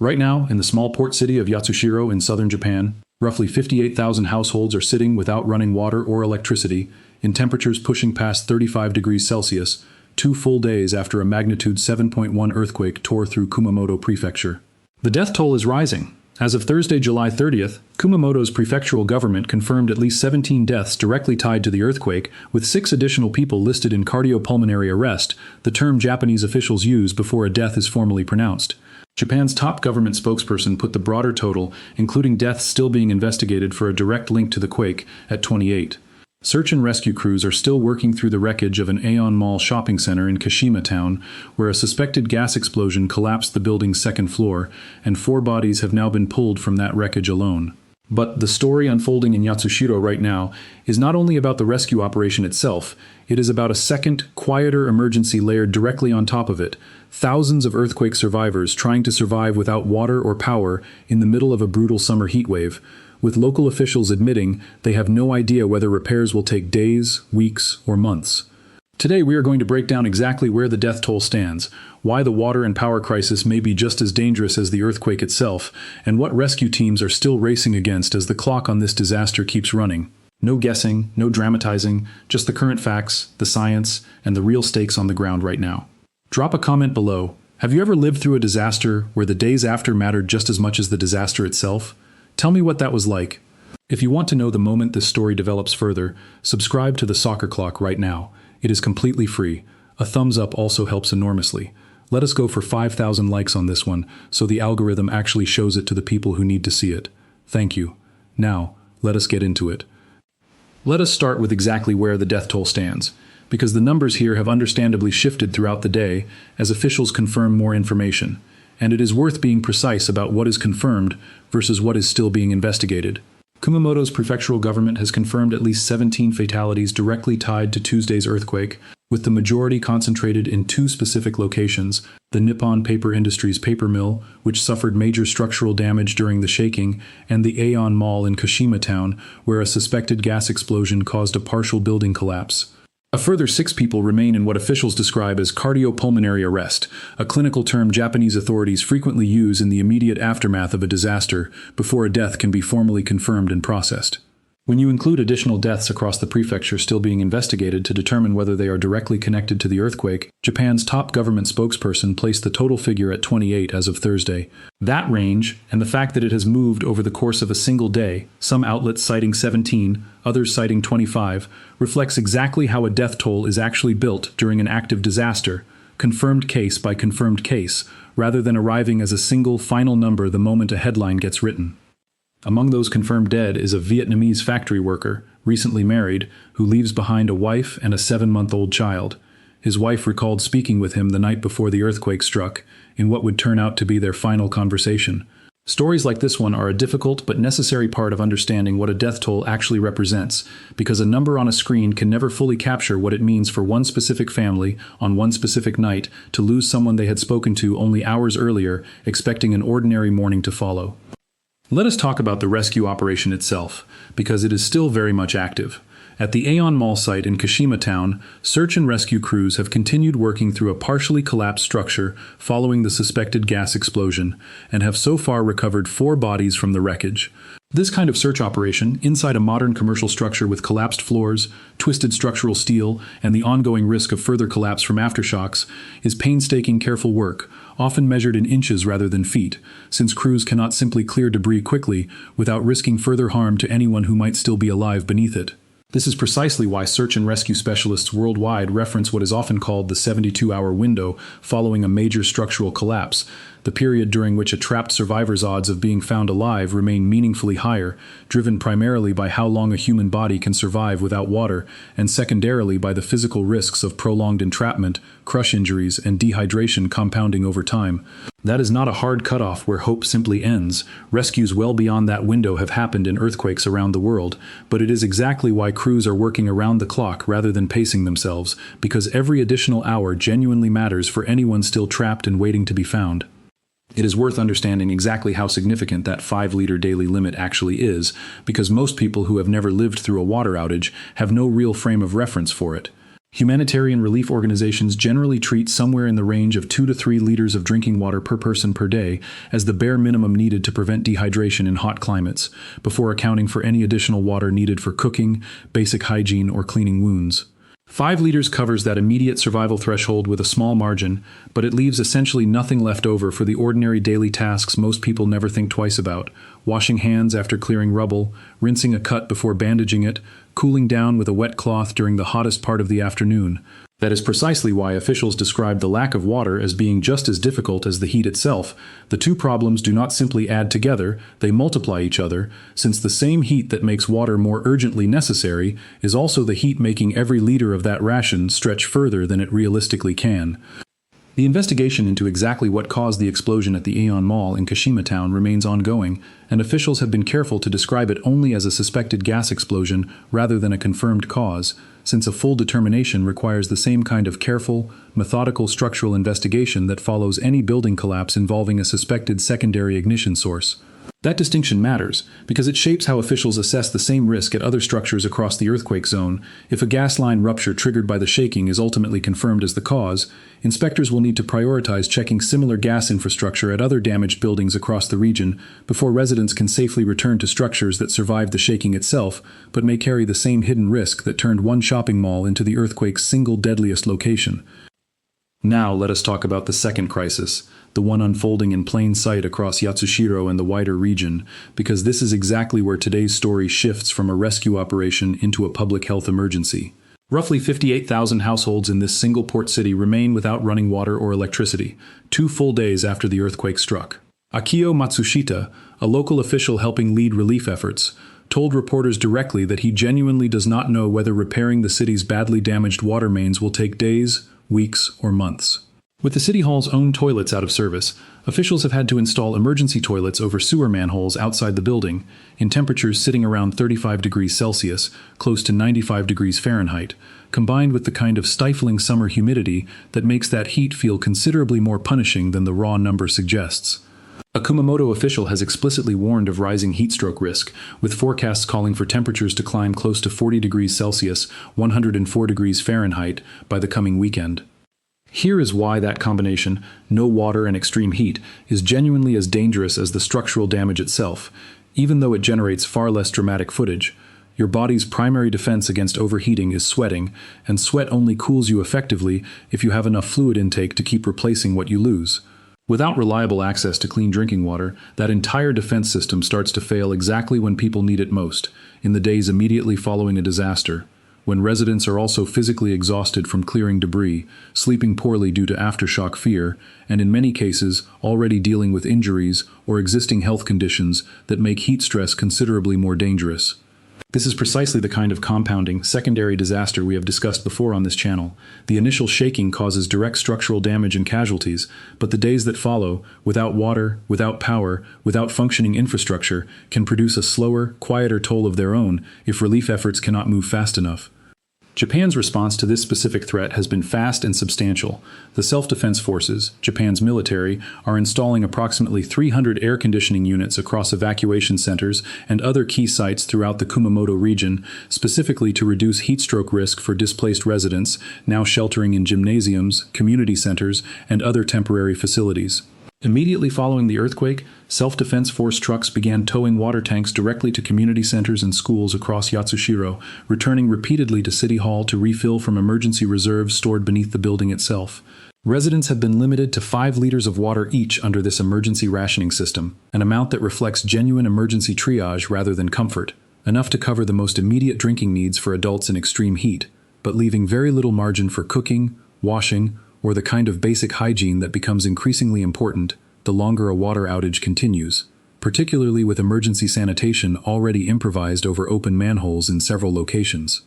Right now, in the small port city of Yatsushiro in southern Japan, roughly 58,000 households are sitting without running water or electricity, in temperatures pushing past 35 degrees Celsius, 2 full days after a magnitude 7.1 earthquake tore through Kumamoto Prefecture. The death toll is rising. As of Thursday, July 30th, Kumamoto's prefectural government confirmed at least 17 deaths directly tied to the earthquake, with 6 additional people listed in cardiopulmonary arrest, the term Japanese officials use before a death is formally pronounced. Japan's top government spokesperson put the broader total, including deaths still being investigated for a direct link to the quake, at 28. Search and rescue crews are still working through the wreckage of an Aeon Mall shopping center in Kashima Town, where a suspected gas explosion collapsed the building's second floor, and 4 bodies have now been pulled from that wreckage alone. But the story unfolding in Yatsushiro right now is not only about the rescue operation itself, it is about a second, quieter emergency layered directly on top of it. Thousands of earthquake survivors trying to survive without water or power in the middle of a brutal summer heatwave, with local officials admitting they have no idea whether repairs will take days, weeks, or months. Today we are going to break down exactly where the death toll stands, why the water and power crisis may be just as dangerous as the earthquake itself, and what rescue teams are still racing against as the clock on this disaster keeps running. No guessing, no dramatizing, just the current facts, the science, and the real stakes on the ground right now. Drop a comment below. Have you ever lived through a disaster where the days after mattered just as much as the disaster itself? Tell me what that was like. If you want to know the moment this story develops further, subscribe to the Soccer Clock right now. It is completely free. A thumbs up also helps enormously. Let us go for 5,000 likes on this one, so the algorithm actually shows it to the people who need to see it. Thank you. Now, let us get into it. Let us start with exactly where the death toll stands, because the numbers here have understandably shifted throughout the day as officials confirm more information, and it is worth being precise about what is confirmed versus what is still being investigated. Kumamoto's prefectural government has confirmed at least 17 fatalities directly tied to Tuesday's earthquake, with the majority concentrated in 2 specific locations: the Nippon Paper Industries paper mill, which suffered major structural damage during the shaking, and the Aeon Mall in Kashima Town, where a suspected gas explosion caused a partial building collapse. A further 6 people remain in what officials describe as cardiopulmonary arrest, a clinical term Japanese authorities frequently use in the immediate aftermath of a disaster before a death can be formally confirmed and processed. When you include additional deaths across the prefecture still being investigated to determine whether they are directly connected to the earthquake, Japan's top government spokesperson placed the total figure at 28 as of Thursday. That range, and the fact that it has moved over the course of a single day, some outlets citing 17, others citing 25, reflects exactly how a death toll is actually built during an active disaster, confirmed case by confirmed case, rather than arriving as a single final number the moment a headline gets written. Among those confirmed dead is a Vietnamese factory worker, recently married, who leaves behind a wife and a 7-month-old child. His wife recalled speaking with him the night before the earthquake struck, in what would turn out to be their final conversation. Stories like this one are a difficult but necessary part of understanding what a death toll actually represents, because a number on a screen can never fully capture what it means for one specific family, on one specific night, to lose someone they had spoken to only hours earlier, expecting an ordinary morning to follow. Let us talk about the rescue operation itself, because it is still very much active. At the Aeon Mall site in Kashima Town, search and rescue crews have continued working through a partially collapsed structure following the suspected gas explosion, and have so far recovered 4 bodies from the wreckage. This kind of search operation, inside a modern commercial structure with collapsed floors, twisted structural steel, and the ongoing risk of further collapse from aftershocks, is painstaking, careful work, often measured in inches rather than feet, since crews cannot simply clear debris quickly without risking further harm to anyone who might still be alive beneath it. This is precisely why search and rescue specialists worldwide reference what is often called the 72-hour window following a major structural collapse, the period during which a trapped survivor's odds of being found alive remain meaningfully higher, driven primarily by how long a human body can survive without water, and secondarily by the physical risks of prolonged entrapment, crush injuries, and dehydration compounding over time. That is not a hard cutoff where hope simply ends. Rescues well beyond that window have happened in earthquakes around the world, but it is exactly why crews are working around the clock rather than pacing themselves, because every additional hour genuinely matters for anyone still trapped and waiting to be found. It is worth understanding exactly how significant that 5-liter daily limit actually is, because most people who have never lived through a water outage have no real frame of reference for it. Humanitarian relief organizations generally treat somewhere in the range of 2 to 3 liters of drinking water per person per day as the bare minimum needed to prevent dehydration in hot climates, before accounting for any additional water needed for cooking, basic hygiene, or cleaning wounds. 5 liters covers that immediate survival threshold with a small margin, but it leaves essentially nothing left over for the ordinary daily tasks most people never think twice about: washing hands after clearing rubble, rinsing a cut before bandaging it, cooling down with a wet cloth during the hottest part of the afternoon. That is precisely why officials describe the lack of water as being just as difficult as the heat itself. The two problems do not simply add together, they multiply each other, since the same heat that makes water more urgently necessary is also the heat making every liter of that ration stretch further than it realistically can. The investigation into exactly what caused the explosion at the Aeon Mall in Kashima Town remains ongoing, and officials have been careful to describe it only as a suspected gas explosion rather than a confirmed cause, since a full determination requires the same kind of careful, methodical structural investigation that follows any building collapse involving a suspected secondary ignition source. That distinction matters, because it shapes how officials assess the same risk at other structures across the earthquake zone. If a gas line rupture triggered by the shaking is ultimately confirmed as the cause, inspectors will need to prioritize checking similar gas infrastructure at other damaged buildings across the region before residents can safely return to structures that survived the shaking itself, but may carry the same hidden risk that turned one shopping mall into the earthquake's single deadliest location. Now let us talk about the second crisis, the one unfolding in plain sight across Yatsushiro and the wider region, because this is exactly where today's story shifts from a rescue operation into a public health emergency. Roughly 58,000 households in this single port city remain without running water or electricity, 2 full days after the earthquake struck. Akio Matsushita, a local official helping lead relief efforts, told reporters directly that he genuinely does not know whether repairing the city's badly damaged water mains will take days, weeks, or months. With the City Hall's own toilets out of service, officials have had to install emergency toilets over sewer manholes outside the building, in temperatures sitting around 35 degrees Celsius, close to 95 degrees Fahrenheit, combined with the kind of stifling summer humidity that makes that heat feel considerably more punishing than the raw number suggests. A Kumamoto official has explicitly warned of rising heatstroke risk, with forecasts calling for temperatures to climb close to 40 degrees Celsius, 104 degrees Fahrenheit, by the coming weekend. Here is why that combination, no water and extreme heat, is genuinely as dangerous as the structural damage itself, even though it generates far less dramatic footage. Your body's primary defense against overheating is sweating, and sweat only cools you effectively if you have enough fluid intake to keep replacing what you lose. Without reliable access to clean drinking water, that entire defense system starts to fail exactly when people need it most, in the days immediately following a disaster, when residents are also physically exhausted from clearing debris, sleeping poorly due to aftershock fear, and in many cases already dealing with injuries or existing health conditions that make heat stress considerably more dangerous. This is precisely the kind of compounding, secondary disaster we have discussed before on this channel. The initial shaking causes direct structural damage and casualties, but the days that follow, without water, without power, without functioning infrastructure, can produce a slower, quieter toll of their own if relief efforts cannot move fast enough. Japan's response to this specific threat has been fast and substantial. The self-defense forces, Japan's military, are installing approximately 300 air conditioning units across evacuation centers and other key sites throughout the Kumamoto region, specifically to reduce heat stroke risk for displaced residents, now sheltering in gymnasiums, community centers, and other temporary facilities. Immediately following the earthquake, self-defense force trucks began towing water tanks directly to community centers and schools across Yatsushiro, returning repeatedly to City Hall to refill from emergency reserves stored beneath the building itself. Residents have been limited to 5 liters of water each under this emergency rationing system, an amount that reflects genuine emergency triage rather than comfort, enough to cover the most immediate drinking needs for adults in extreme heat, but leaving very little margin for cooking, washing, or the kind of basic hygiene that becomes increasingly important the longer a water outage continues, particularly with emergency sanitation already improvised over open manholes in several locations.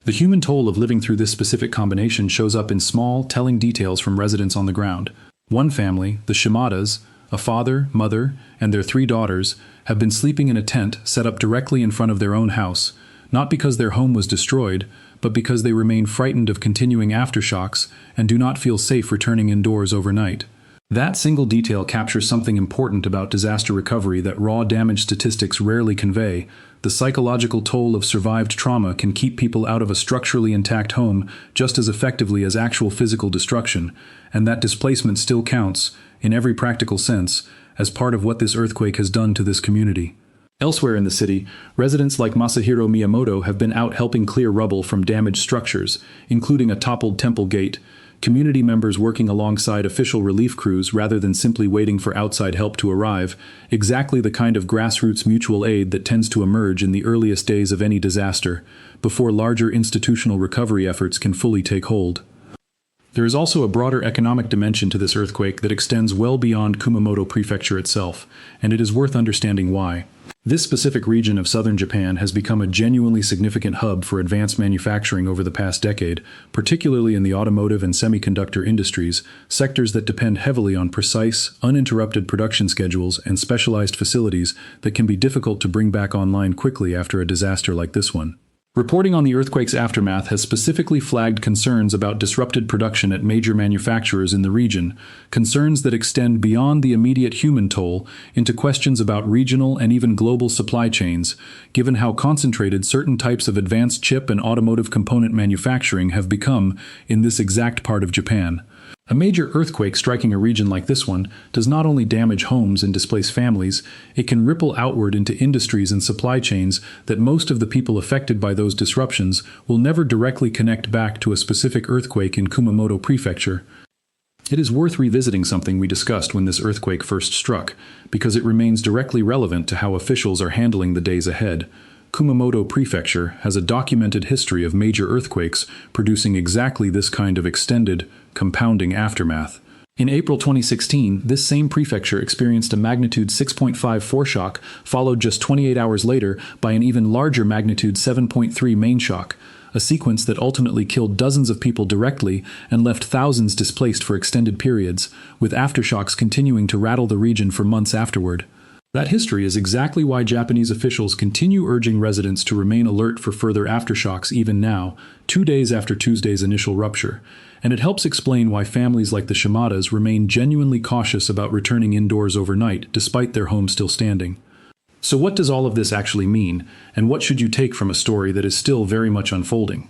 The human toll of living through this specific combination shows up in small, telling details from residents on the ground. One family, the Shimadas, a father, mother, and their 3 daughters, have been sleeping in a tent set up directly in front of their own house, not because their home was destroyed, but because they remain frightened of continuing aftershocks and do not feel safe returning indoors overnight. That single detail captures something important about disaster recovery that raw damage statistics rarely convey. The psychological toll of survived trauma can keep people out of a structurally intact home just as effectively as actual physical destruction, and that displacement still counts, in every practical sense, as part of what this earthquake has done to this community. Elsewhere in the city, residents like Masahiro Miyamoto have been out helping clear rubble from damaged structures, including a toppled temple gate. Community members working alongside official relief crews rather than simply waiting for outside help to arrive, exactly the kind of grassroots mutual aid that tends to emerge in the earliest days of any disaster, before larger institutional recovery efforts can fully take hold. There is also a broader economic dimension to this earthquake that extends well beyond Kumamoto Prefecture itself, and it is worth understanding why. This specific region of southern Japan has become a genuinely significant hub for advanced manufacturing over the past decade, particularly in the automotive and semiconductor industries, sectors that depend heavily on precise, uninterrupted production schedules and specialized facilities that can be difficult to bring back online quickly after a disaster like this one. Reporting on the earthquake's aftermath has specifically flagged concerns about disrupted production at major manufacturers in the region, concerns that extend beyond the immediate human toll into questions about regional and even global supply chains, given how concentrated certain types of advanced chip and automotive component manufacturing have become in this exact part of Japan. A major earthquake striking a region like this one does not only damage homes and displace families, it can ripple outward into industries and supply chains that most of the people affected by those disruptions will never directly connect back to a specific earthquake in Kumamoto Prefecture. It is worth revisiting something we discussed when this earthquake first struck, because it remains directly relevant to how officials are handling the days ahead. Kumamoto Prefecture has a documented history of major earthquakes producing exactly this kind of extended, compounding aftermath. In April 2016, this same prefecture experienced a magnitude 6.5 foreshock, followed just 28 hours later by an even larger magnitude 7.3 main shock, a sequence that ultimately killed dozens of people directly and left thousands displaced for extended periods, with aftershocks continuing to rattle the region for months afterward. That history is exactly why Japanese officials continue urging residents to remain alert for further aftershocks even now, 2 days after Tuesday's initial rupture. And it helps explain why families like the Shimadas remain genuinely cautious about returning indoors overnight, despite their home still standing. So what does all of this actually mean, and what should you take from a story that is still very much unfolding?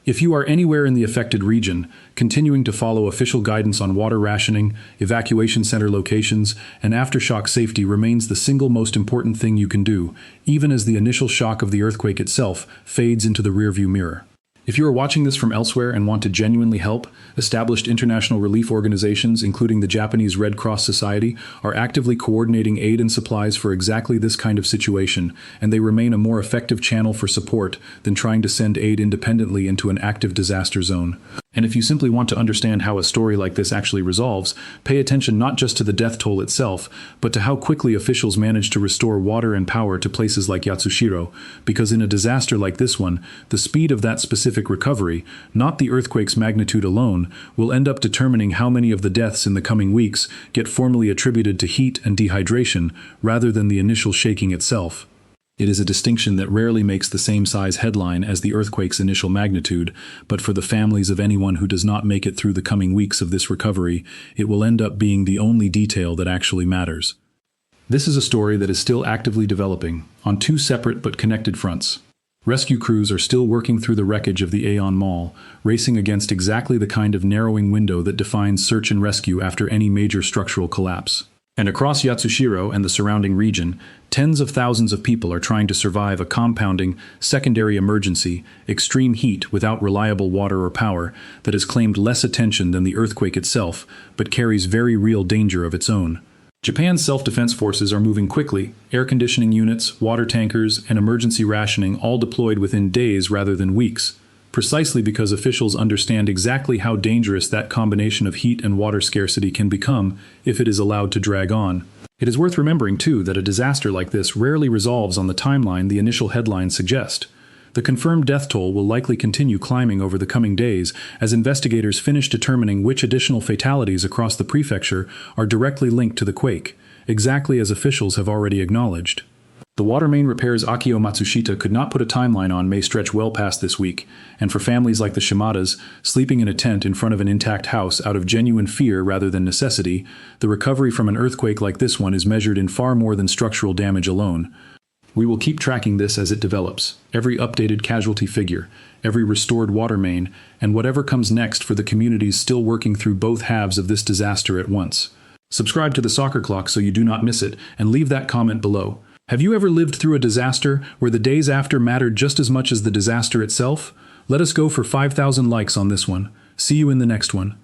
If you are anywhere in the affected region, continuing to follow official guidance on water rationing, evacuation center locations, and aftershock safety remains the single most important thing you can do, even as the initial shock of the earthquake itself fades into the rearview mirror. If you are watching this from elsewhere and want to genuinely help, established international relief organizations, including the Japanese Red Cross Society, are actively coordinating aid and supplies for exactly this kind of situation, and they remain a more effective channel for support than trying to send aid independently into an active disaster zone. And if you simply want to understand how a story like this actually resolves, pay attention not just to the death toll itself, but to how quickly officials manage to restore water and power to places like Yatsushiro, because in a disaster like this one, the speed of that specific recovery, not the earthquake's magnitude alone, will end up determining how many of the deaths in the coming weeks get formally attributed to heat and dehydration rather than the initial shaking itself. It is a distinction that rarely makes the same size headline as the earthquake's initial magnitude, but for the families of anyone who does not make it through the coming weeks of this recovery, it will end up being the only detail that actually matters. This is a story that is still actively developing, on two separate but connected fronts. Rescue crews are still working through the wreckage of the Aeon Mall, racing against exactly the kind of narrowing window that defines search and rescue after any major structural collapse. And across Yatsushiro and the surrounding region, tens of thousands of people are trying to survive a compounding, secondary emergency, extreme heat without reliable water or power, that has claimed less attention than the earthquake itself, but carries very real danger of its own. Japan's self-defense forces are moving quickly, air conditioning units, water tankers, and emergency rationing all deployed within days rather than weeks, precisely because officials understand exactly how dangerous that combination of heat and water scarcity can become if it is allowed to drag on. It is worth remembering, too, that a disaster like this rarely resolves on the timeline the initial headlines suggest. The confirmed death toll will likely continue climbing over the coming days as investigators finish determining which additional fatalities across the prefecture are directly linked to the quake, exactly as officials have already acknowledged. The water main repairs Akio Matsushita could not put a timeline on may stretch well past this week, and for families like the Shimadas, sleeping in a tent in front of an intact house out of genuine fear rather than necessity, the recovery from an earthquake like this one is measured in far more than structural damage alone. We will keep tracking this as it develops, every updated casualty figure, every restored water main, and whatever comes next for the communities still working through both halves of this disaster at once. Subscribe to the Soccer Clock so you do not miss it, and leave that comment below. Have you ever lived through a disaster where the days after mattered just as much as the disaster itself? Let us go for 5,000 likes on this one. See you in the next one.